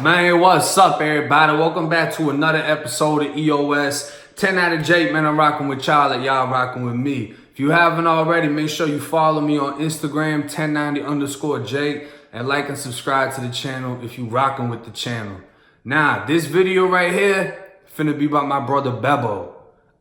Man, what's up, everybody? Welcome back to another episode of EOS. 10 out of Jake, man. I'm rocking with y'all like y'all rocking with me. If you haven't already, make sure you follow me on Instagram, 1090_Jake, and like and subscribe to the channel if you rocking with the channel. Now, this video right here, finna be about my brother Bebo.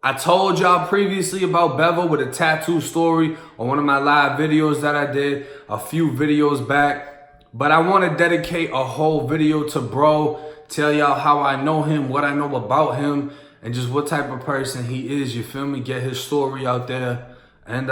I told y'all previously about Bebo with a tattoo story on one of my live videos that I did a few videos back. But I want to dedicate a whole video to bro, tell y'all how I know him, what I know about him, and just what type of person he is, you feel me? Get his story out there, and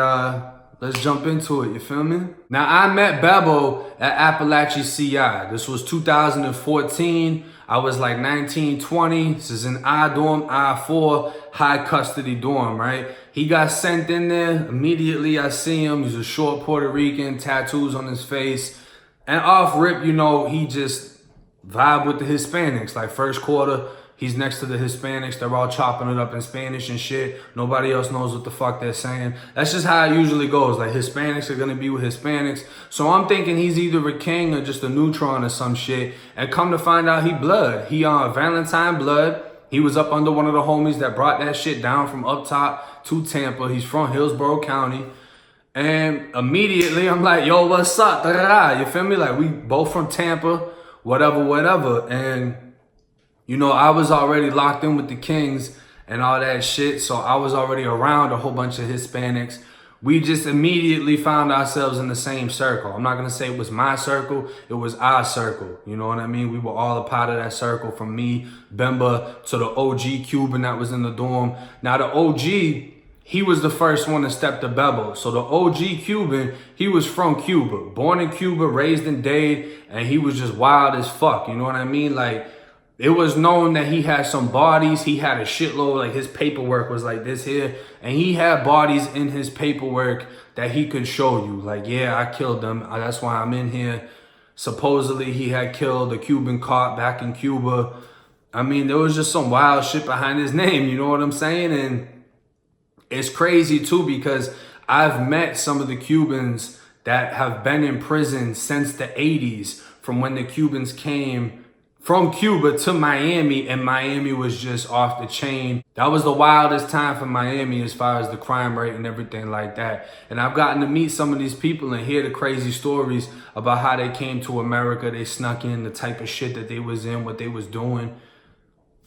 let's jump into it, you feel me? Now, I met Bebo at Appalachia CI. This was 2014. I was like 19, 20. This is an I dorm, I-4, high custody dorm, right? He got sent in there. Immediately, I see him. He's a short Puerto Rican, tattoos on his face. And off rip, you know, he just vibe with the Hispanics. Like first quarter, he's next to the Hispanics. They're all chopping it up in Spanish and shit. Nobody else knows what the fuck they're saying. That's just how it usually goes. Like Hispanics are gonna be with Hispanics. So I'm thinking he's either a king or just a neutron or some shit. And come to find out he blood. He Valentine blood. He was up under one of the homies that brought that shit down from up top to Tampa. He's from Hillsborough County. And immediately I'm like, yo, what's up? Da, da, da. You feel me? Like we both from Tampa, whatever. And, you know, I was already locked in with the Kings and all that shit. So I was already around a whole bunch of Hispanics. We just immediately found ourselves in the same circle. I'm not going to say it was my circle. It was our circle. You know what I mean? We were all a part of that circle, from me, Bemba, to the OG Cuban that was in the dorm. Now, the OG, he was the first one to step to Bebo. So the OG Cuban, he was from Cuba. Born in Cuba, raised in Dade, and he was just wild as fuck. You know what I mean? Like, it was known that he had some bodies. He had a shitload, like his paperwork was like this here. And he had bodies in his paperwork that he could show you. Like, yeah, I killed them. That's why I'm in here. Supposedly, he had killed a Cuban cop back in Cuba. I mean, there was just some wild shit behind his name. You know what I'm saying? And it's crazy too, because I've met some of the Cubans that have been in prison since the 80s, from when the Cubans came from Cuba to Miami, and Miami was just off the chain. That was the wildest time for Miami as far as the crime rate and everything like that. And I've gotten to meet some of these people and hear the crazy stories about how they came to America, they snuck in, the type of shit that they was in, what they was doing.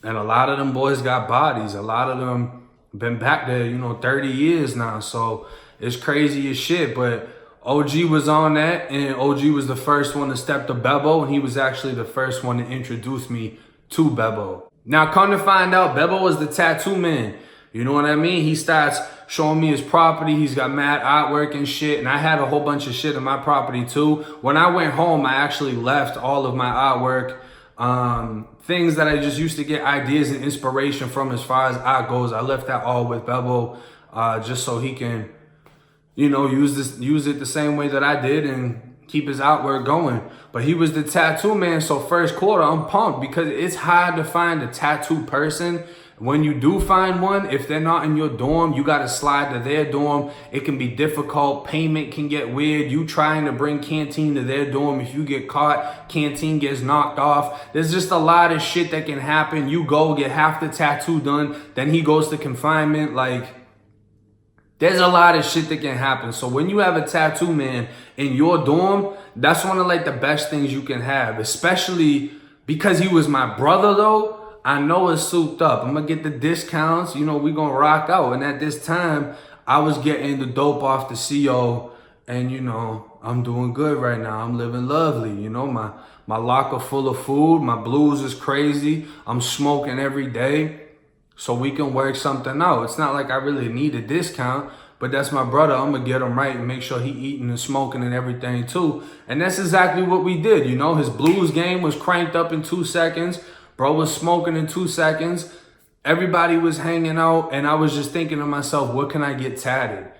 And a lot of them boys got bodies. A lot of them been back there, you know, 30 years now. So it's crazy as shit. But OG was on that, and OG was the first one to step to Bebo, and he was actually the first one to introduce me to Bebo. Now, come to find out, Bebo was the tattoo man. You know what I mean? He starts showing me his property. He's got mad artwork and shit, and I had a whole bunch of shit in my property too. When I went home, I actually left all of my artwork, things that I just used to get ideas and inspiration from as far as art goes. I left that all with Bebo, just so he can, you know, use it the same way that I did and keep his artwork going. But he was the tattoo man, so first quarter, I'm pumped because it's hard to find a tattoo person. When you do find one, if they're not in your dorm, you got to slide to their dorm. It can be difficult. Payment can get weird. You trying to bring Canteen to their dorm. If you get caught, Canteen gets knocked off. There's just a lot of shit that can happen. You go get half the tattoo done, then he goes to confinement. Like, there's a lot of shit that can happen. So when you have a tattoo man in your dorm, that's one of like the best things you can have, especially because he was my brother though. I know it's souped up. I'm going to get the discounts. You know, we going to rock out. And at this time, I was getting the dope off the CO. And, you know, I'm doing good right now. I'm living lovely. You know, my locker full of food. My blues is crazy. I'm smoking every day. So we can work something out. It's not like I really need a discount. But that's my brother. I'm going to get him right and make sure he eating and smoking and everything too. And that's exactly what we did. You know, his blues game was cranked up in 2 seconds. Bro was smoking in 2 seconds. Everybody was hanging out. And I was just thinking to myself, what can I get tatted?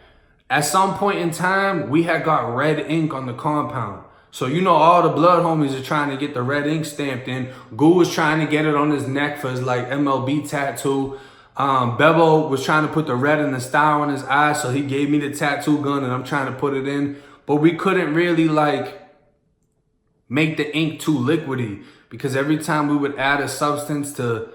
At some point in time, we had got red ink on the compound. So, you know, all the blood homies are trying to get the red ink stamped in. Goo was trying to get it on his neck for his, like, MLB tattoo. Bebo was trying to put the red and the star on his eye, so he gave me the tattoo gun, and I'm trying to put it in. But we couldn't really, like, make the ink too liquidy because every time we would add a substance to,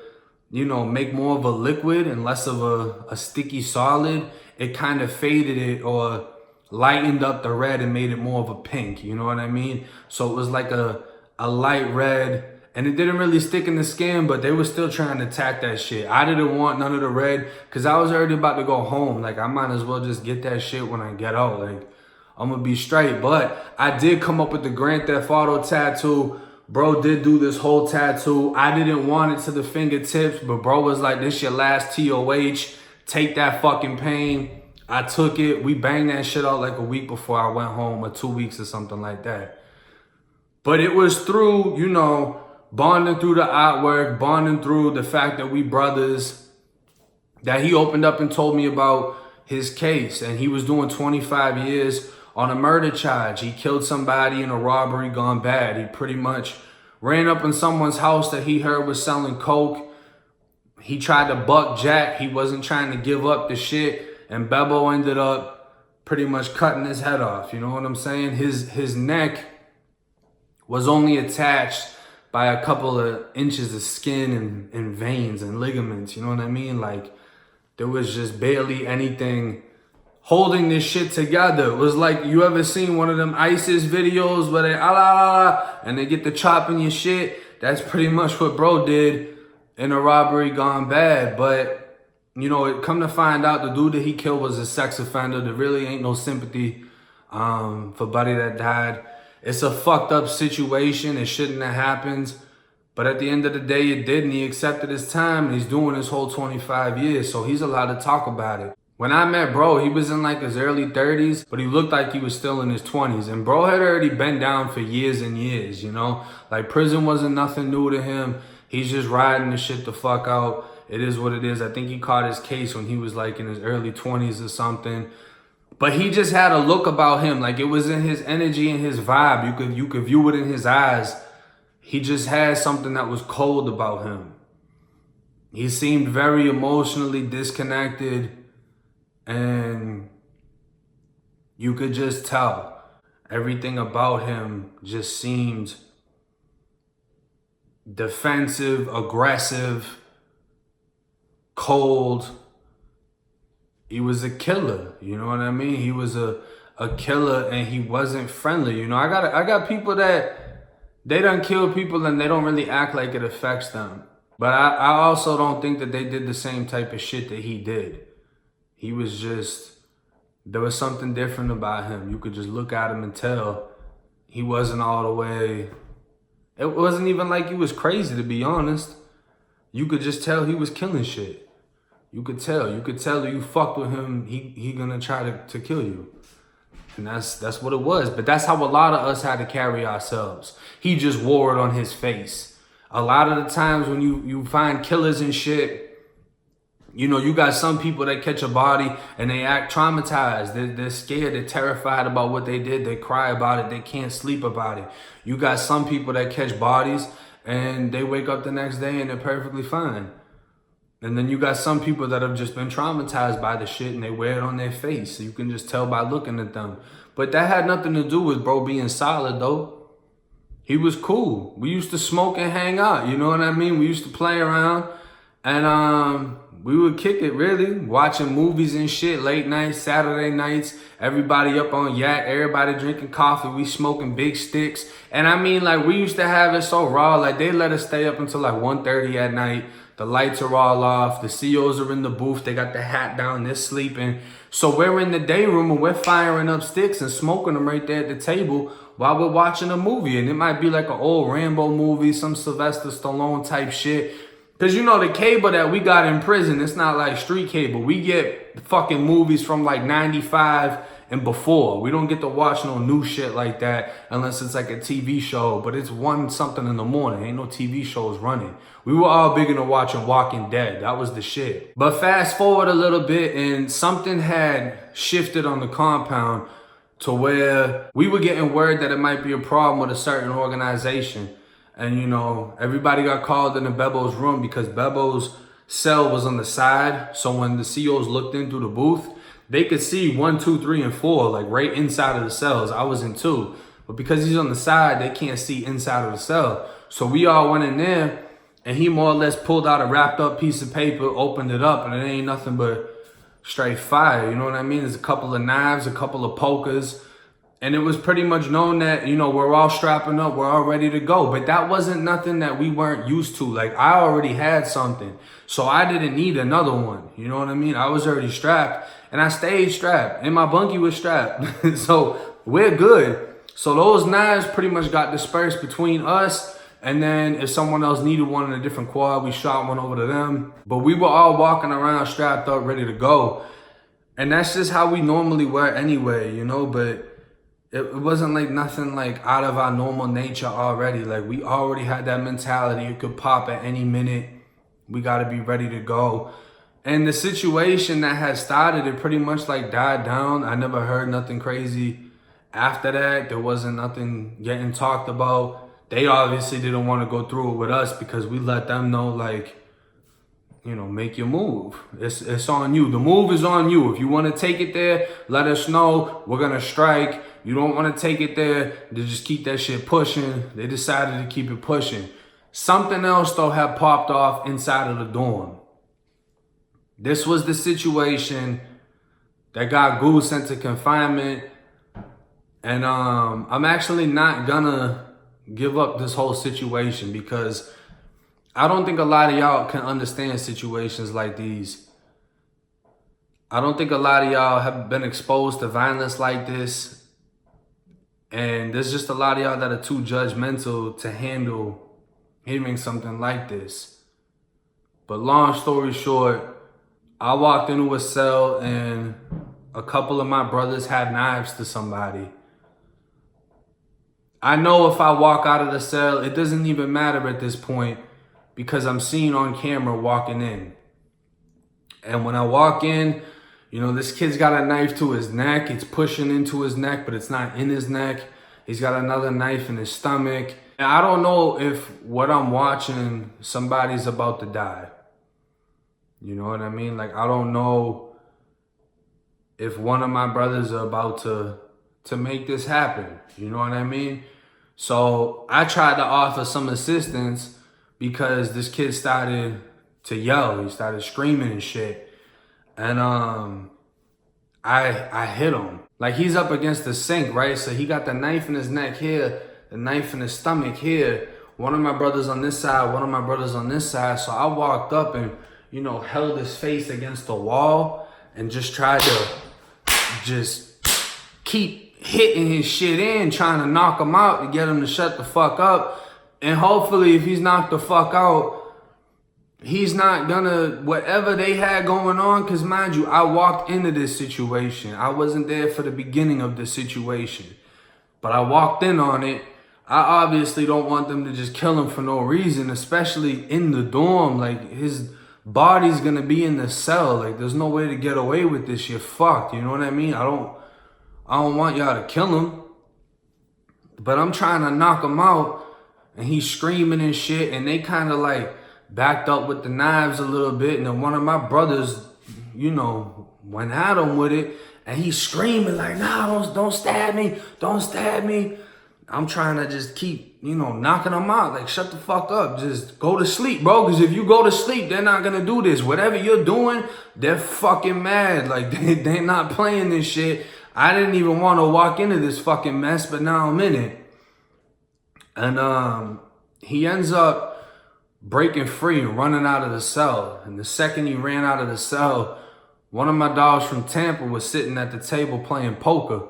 you know, make more of a liquid and less of a sticky solid, it kind of faded it or lightened up the red and made it more of a pink, you know what I mean? So it was like a light red, and it didn't really stick in the skin, but they were still trying to attack that shit. I didn't want none of the red because I was already about to go home. Like, I might as well just get that shit when I get out. Like, I'm gonna be straight. But I did come up with the Grand Theft Auto tattoo. Bro did do this whole tattoo. I didn't want it to the fingertips, but bro was like, this your last TOH. Take that fucking pain. I took it. We banged that shit out like a week before I went home, or 2 weeks or something like that. But it was through, you know, bonding through the artwork, bonding through the fact that we brothers, that he opened up and told me about his case. And he was doing 25 years on a murder charge. He killed somebody in a robbery gone bad. He pretty much ran up in someone's house that he heard was selling coke. He tried to buck Jack. He wasn't trying to give up the shit. And Bebo ended up pretty much cutting his head off. You know what I'm saying? His neck was only attached by a couple of inches of skin and veins and ligaments, you know what I mean? Like, there was just barely anything holding this shit together. It was like, you ever seen one of them ISIS videos where they and they get to chopping your shit? That's pretty much what bro did in a robbery gone bad. But, you know, it come to find out the dude that he killed was a sex offender. There really ain't no sympathy for buddy that died. It's a fucked up situation. It shouldn't have happened. But at the end of the day, it did, and he accepted his time, and he's doing his whole 25 years, so he's allowed to talk about it. When I met bro, he was in like his early 30s, but he looked like he was still in his 20s. And bro had already been down for years and years, you know? Like, prison wasn't nothing new to him. He's just riding the shit the fuck out. It is what it is. I think he caught his case when he was like in his early 20s or something. But he just had a look about him, like it was in his energy and his vibe. You could view it in his eyes. He just had something that was cold about him. He seemed very emotionally disconnected, and you could just tell. Everything about him just seemed defensive, aggressive, cold. He was a killer, you know what I mean? He was a killer, and he wasn't friendly. You know, I got people that they done kill people and they don't really act like it affects them. But I also don't think that they did the same type of shit that he did. He was just, there was something different about him. You could just look at him and tell he wasn't all the way, it wasn't even like he was crazy, to be honest. You could just tell he was killing shit. You could tell that you fucked with him, he gonna try to kill you. And that's what it was. But that's how a lot of us had to carry ourselves. He just wore it on his face. A lot of the times when you find killers and shit, you know, you got some people that catch a body and they act traumatized. They're scared, they're terrified about what they did, they cry about it, they can't sleep about it. You got some people that catch bodies and they wake up the next day and they're perfectly fine. And then you got some people that have just been traumatized by the shit and they wear it on their face. So you can just tell by looking at them. But that had nothing to do with bro being solid, though. He was cool. We used to smoke and hang out, you know what I mean? We used to play around, and we would kick it, really. Watching movies and shit, late nights, Saturday nights. Everybody up on yak, everybody drinking coffee. We smoking big sticks. And I mean, like, we used to have it so raw. Like, they let us stay up until like 1:30 at night. The lights are all off. The COs are in the booth. They got the hat down. They're sleeping. So we're in the day room and we're firing up sticks and smoking them right there at the table while we're watching a movie. And it might be like an old Rambo movie, some Sylvester Stallone type shit. Because, you know, the cable that we got in prison, it's not like street cable. We get fucking movies from like 95 and before. We don't get to watch no new shit like that unless it's like a TV show. But it's 1 something in the morning. Ain't no TV shows running. We were all big into watching Walking Dead. That was the shit. But fast forward a little bit and something had shifted on the compound to where we were getting word that it might be a problem with a certain organization. And, you know, everybody got called into Bebo's room because Bebo's cell was on the side. So when the COs looked in through the booth, they could see 1, 2, 3, and 4, like right inside of the cells. I was in 2. But because he's on the side, they can't see inside of the cell. So we all went in there, and he more or less pulled out a wrapped up piece of paper, opened it up, and it ain't nothing but straight fire. You know what I mean? There's a couple of knives, a couple of pokers. And it was pretty much known that, you know, we're all strapping up, we're all ready to go. But that wasn't nothing that we weren't used to. Like, I already had something, so I didn't need another one. You know what I mean? I was already strapped, and I stayed strapped, and my bunkie was strapped. So we're good. So those knives pretty much got dispersed between us. And then if someone else needed one in a different quad, we shot one over to them. But we were all walking around strapped up, ready to go. And that's just how we normally were anyway, you know, but it wasn't like nothing like out of our normal nature already. Like, we already had that mentality. It could pop at any minute. We got to be ready to go. And the situation that had started, it pretty much like died down. I never heard nothing crazy after that. There wasn't nothing getting talked about. They obviously didn't want to go through it with us because we let them know, like, you know, make your move. It's on you. The move is on you. If you want to take it there, let us know. We're going to strike. You don't want to take it there, to just keep that shit pushing. They decided to keep it pushing. Something else, though, had popped off inside of the dorm. This was the situation that got Goose sent to confinement. And I'm actually not going to give up this whole situation because I don't think a lot of y'all can understand situations like these. I don't think a lot of y'all have been exposed to violence like this. And there's just a lot of y'all that are too judgmental to handle hearing something like this. But long story short, I walked into a cell and a couple of my brothers had knives to somebody. I know if I walk out of the cell, it doesn't even matter at this point because I'm seen on camera walking in. And when I walk in, you know, this kid's got a knife to his neck. It's pushing into his neck, but it's not in his neck. He's got another knife in his stomach. And I don't know if what I'm watching, somebody's about to die. You know what I mean? Like, I don't know if one of my brothers are about to make this happen. You know what I mean? So I tried to offer some assistance because this kid started to yell. He started screaming and shit. And I hit him. Like, he's up against the sink, right? So he got the knife in his neck here, the knife in his stomach here. One of my brothers on this side, one of my brothers on this side. So I walked up and, you know, held his face against the wall and just tried to just keep hitting his shit in, trying to knock him out to get him to shut the fuck up. And hopefully if he's knocked the fuck out, he's not gonna, whatever they had going on, because mind you, I walked into this situation. I wasn't there for the beginning of the situation, but I walked in on it. I obviously don't want them to just kill him for no reason, especially in the dorm. Like, his body's gonna be in the cell. Like, there's no way to get away with this. You're fucked. You know what I mean? I don't want y'all to kill him, but I'm trying to knock him out, and he's screaming and shit, and they kind of like backed up with the knives a little bit, and then one of my brothers, you know, went at him with it, and he's screaming like, nah, don't stab me, don't stab me. I'm trying to just keep, you know, knocking him out, like, shut the fuck up, just go to sleep, bro, because if you go to sleep, they're not gonna do this. Whatever you're doing, they're fucking mad, like, they're not playing this shit. I didn't even want to walk into this fucking mess, but now I'm in it. And he ends up breaking free and running out of the cell. And the second he ran out of the cell, one of my dogs from Tampa was sitting at the table playing poker.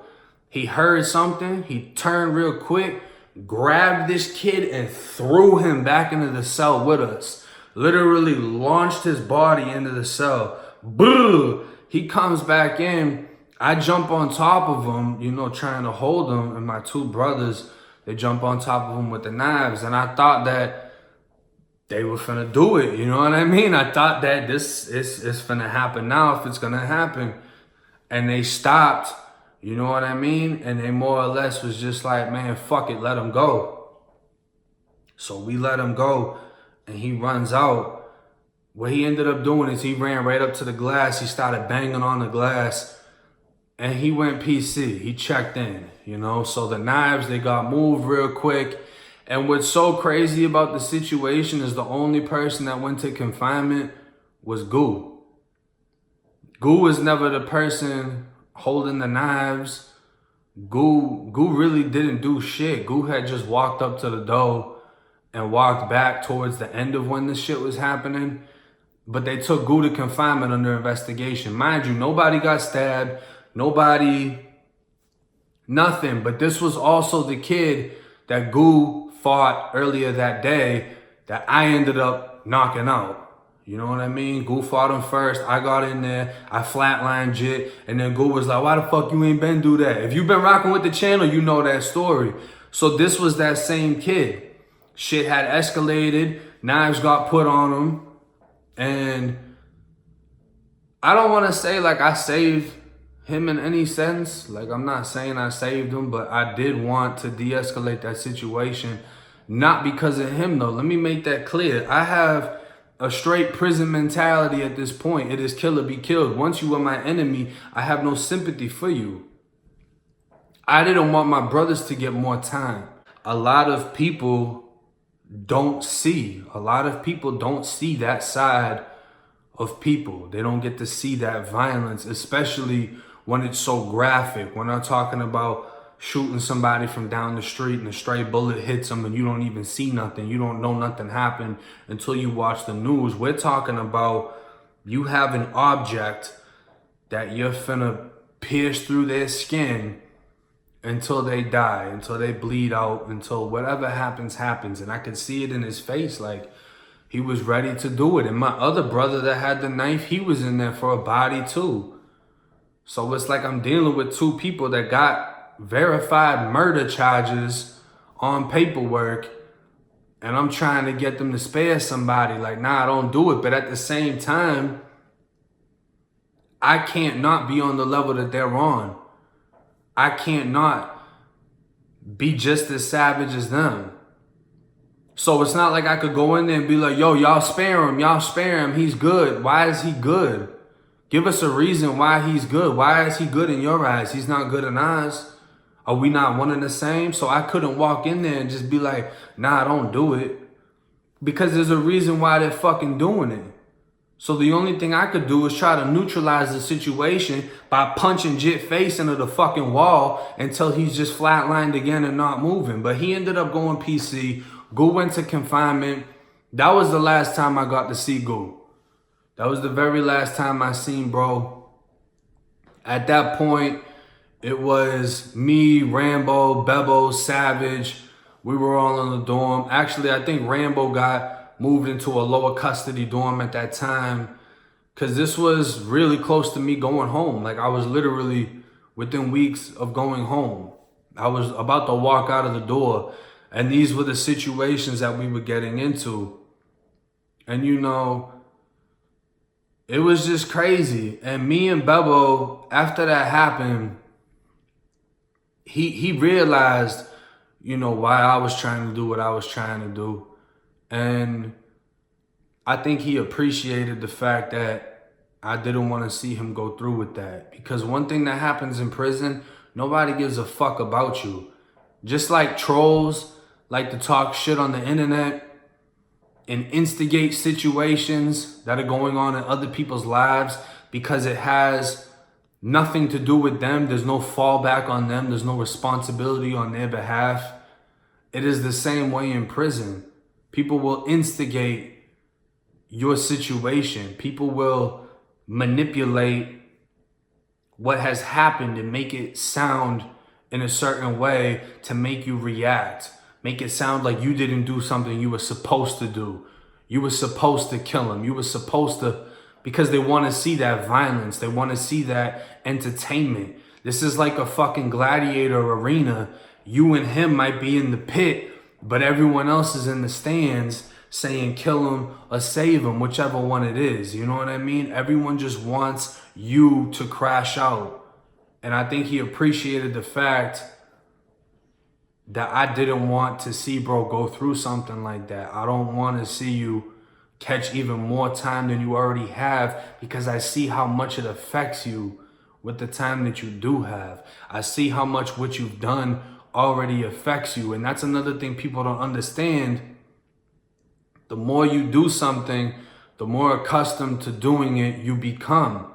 He heard something. He turned real quick, grabbed this kid and threw him back into the cell with us. Literally launched his body into the cell. Boo! He comes back in. I jump on top of him, you know, trying to hold him. And my two brothers, they jump on top of him with the knives. And I thought that they were finna do it, you know what I mean? I thought that this is finna happen now if it's gonna happen. And they stopped, you know what I mean? And they more or less was just like, man, fuck it, let him go. So we let him go, and he runs out. What he ended up doing is he ran right up to the glass. He started banging on the glass, and he went PC. He checked in, you know? So the knives, they got moved real quick. And what's so crazy about the situation is the only person that went to confinement was Goo. Goo was never the person holding the knives. Goo really didn't do shit. Goo had just walked up to the door and walked back towards the end of when this shit was happening. But they took Goo to confinement under investigation. Mind you, nobody got stabbed. Nothing. But this was also the kid that Goo fought earlier that day that I ended up knocking out. You know what I mean? Goo fought him first. I got in there. I flatlined Jit. And then Goo was like, why the fuck you ain't been do that? If you been rocking with the channel, you know that story. So this was that same kid. Shit had escalated. Knives got put on him. And I don't want to say like I saved him in any sense. Like, I'm not saying I saved him, but I did want to de-escalate that situation. Not because of him, though. Let me make that clear. I have a straight prison mentality at this point. It is kill or be killed. Once you are my enemy, I have no sympathy for you. I didn't want my brothers to get more time. A lot of people don't see that side of people. They don't get to see that violence, especially when it's so graphic. When I'm talking about shooting somebody from down the street and a stray bullet hits them and you don't even see nothing. You don't know nothing happened until you watch the news. We're talking about you have an object that you're finna pierce through their skin until they die, until they bleed out, until whatever happens, happens. And I could see it in his face. Like, he was ready to do it. And my other brother that had the knife, he was in there for a body too. So it's like I'm dealing with two people that got verified murder charges on paperwork, and I'm trying to get them to spare somebody. Like, nah, don't do it. But at the same time, I can't not be on the level that they're on. I can't not be just as savage as them. So it's not like I could go in there and be like, yo, y'all spare him, he's good. Why is he good? Give us a reason why he's good. Why is he good in your eyes? He's not good in ours. Are we not one and the same? So I couldn't walk in there and just be like, nah, don't do it. Because there's a reason why they're fucking doing it. So the only thing I could do is try to neutralize the situation by punching Jit face into the fucking wall until he's just flatlined again and not moving. But he ended up going PC. Goo went to confinement. That was the last time I got to see Goo. That was the very last time I seen bro. At that point, it was me, Rambo, Bebo, Savage. We were all in the dorm. Actually, I think Rambo got moved into a lower custody dorm at that time, because this was really close to me going home. Like, I was literally within weeks of going home. I was about to walk out of the door, and these were the situations that we were getting into. And you know, it was just crazy. And me and Bebo, after that happened, he realized, you know, why I was trying to do what I was trying to do. And I think he appreciated the fact that I didn't want to see him go through with that. Because one thing that happens in prison, nobody gives a fuck about you. Just like trolls like to talk shit on the internet and instigate situations that are going on in other people's lives because it has nothing to do with them. There's no fallback on them. There's no responsibility on their behalf. It is the same way in prison. People will instigate your situation. People will manipulate what has happened and make it sound in a certain way to make you react. Make it sound like you didn't do something you were supposed to do. You were supposed to kill him. You were supposed to, because they want to see that violence. They want to see that entertainment. This is like a fucking gladiator arena. You and him might be in the pit, but everyone else is in the stands saying kill him or save him, whichever one it is. You know what I mean? Everyone just wants you to crash out. And I think he appreciated the fact that I didn't want to see bro go through something like that. I don't want to see you catch even more time than you already have, because I see how much it affects you with the time that you do have. I see how much what you've done already affects you. And that's another thing people don't understand. The more you do something, the more accustomed to doing it you become.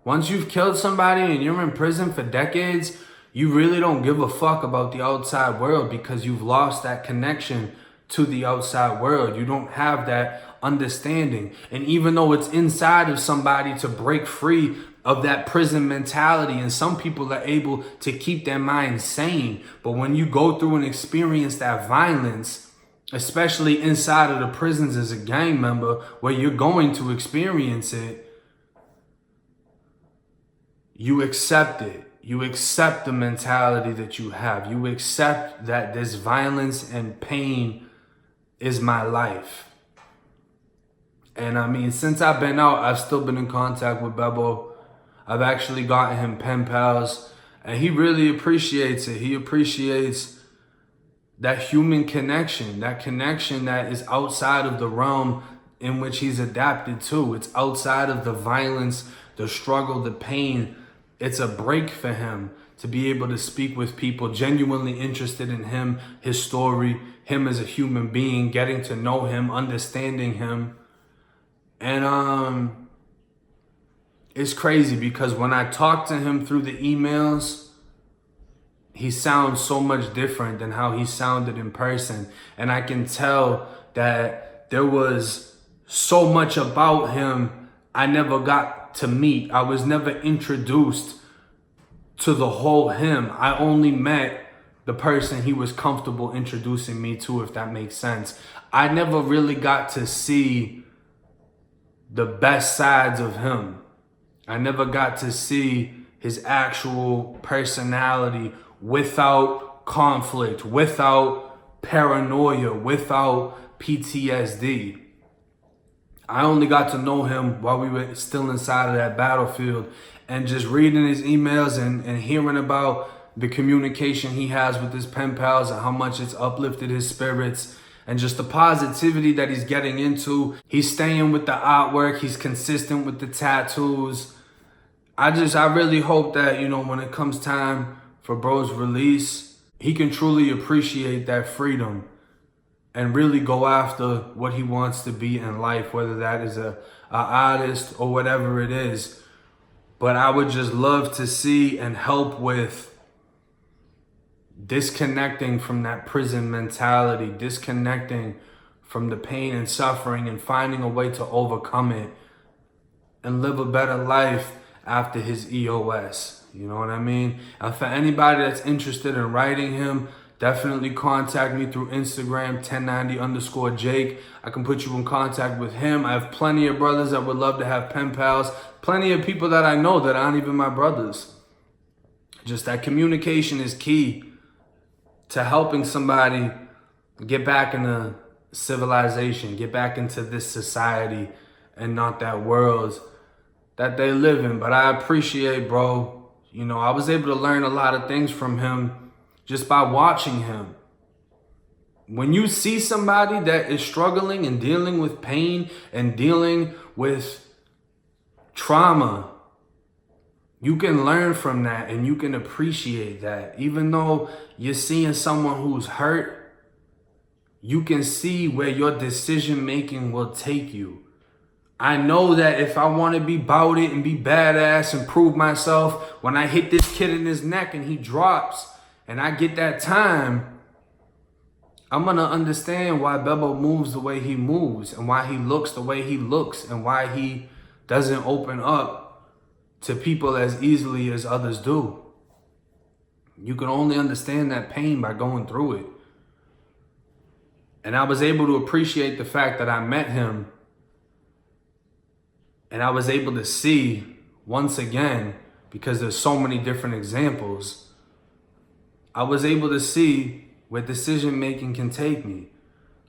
Once you've killed somebody and you're in prison for decades, you really don't give a fuck about the outside world because you've lost that connection to the outside world. You don't have that understanding. And even though it's inside of somebody to break free of that prison mentality, and some people are able to keep their mind sane, but when you go through and experience that violence, especially inside of the prisons as a gang member, where you're going to experience it, you accept it. You accept the mentality that you have. You accept that this violence and pain is my life. And I mean, since I've been out, I've still been in contact with Bebo. I've actually gotten him pen pals, and he really appreciates it. He appreciates that human connection, that connection that is outside of the realm in which he's adapted to. It's outside of the violence, the struggle, the pain. It's a break for him to be able to speak with people genuinely interested in him, his story, him as a human being, getting to know him, understanding him. And it's crazy because when I talk to him through the emails, he sounds so much different than how he sounded in person. And I can tell that there was so much about him I never got to meet. I was never introduced to the whole him. I only met the person he was comfortable introducing me to, if that makes sense. I never really got to see the best sides of him. I never got to see his actual personality without conflict, without paranoia, without PTSD. I only got to know him while we were still inside of that battlefield, and just reading his emails and hearing about the communication he has with his pen pals and how much it's uplifted his spirits and just the positivity that he's getting into. He's staying with the artwork. He's consistent with the tattoos. I really hope that, you know, when it comes time for bro's release, he can truly appreciate that freedom and really go after what he wants to be in life, whether that is a artist or whatever it is. But I would just love to see and help with disconnecting from that prison mentality, disconnecting from the pain and suffering and finding a way to overcome it and live a better life after his EOS. You know what I mean? And for anybody that's interested in writing him, definitely contact me through Instagram, 1090_Jake. I can put you in contact with him. I have plenty of brothers that would love to have pen pals. Plenty of people that I know that aren't even my brothers. Just that communication is key to helping somebody get back into civilization, get back into this society and not that world that they live in. But I appreciate, bro. You know, I was able to learn a lot of things from him just by watching him. When you see somebody that is struggling and dealing with pain and dealing with trauma, you can learn from that and you can appreciate that. Even though you're seeing someone who's hurt, you can see where your decision making will take you. I know that if I want to be bout it and be badass and prove myself, when I hit this kid in his neck and he drops and I get that time, I'm going to understand why Bebo moves the way he moves and why he looks the way he looks and why he doesn't open up to people as easily as others do. You can only understand that pain by going through it. And I was able to appreciate the fact that I met him and I was able to see once again, because there's so many different examples, I was able to see where decision making can take me.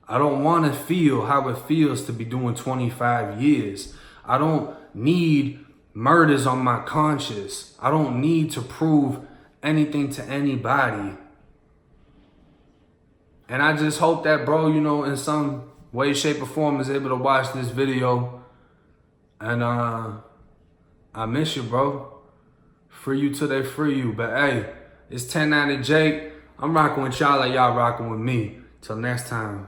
I don't want to feel how it feels to be doing 25 years. I don't need murders on my conscience. I don't need to prove anything to anybody. And I just hope that, bro, you know, in some way, shape, or form is able to watch this video. And I miss you, bro. Free you till they free you. But hey, it's 1090 Jake. I'm rocking with y'all like y'all rocking with me. Till next time.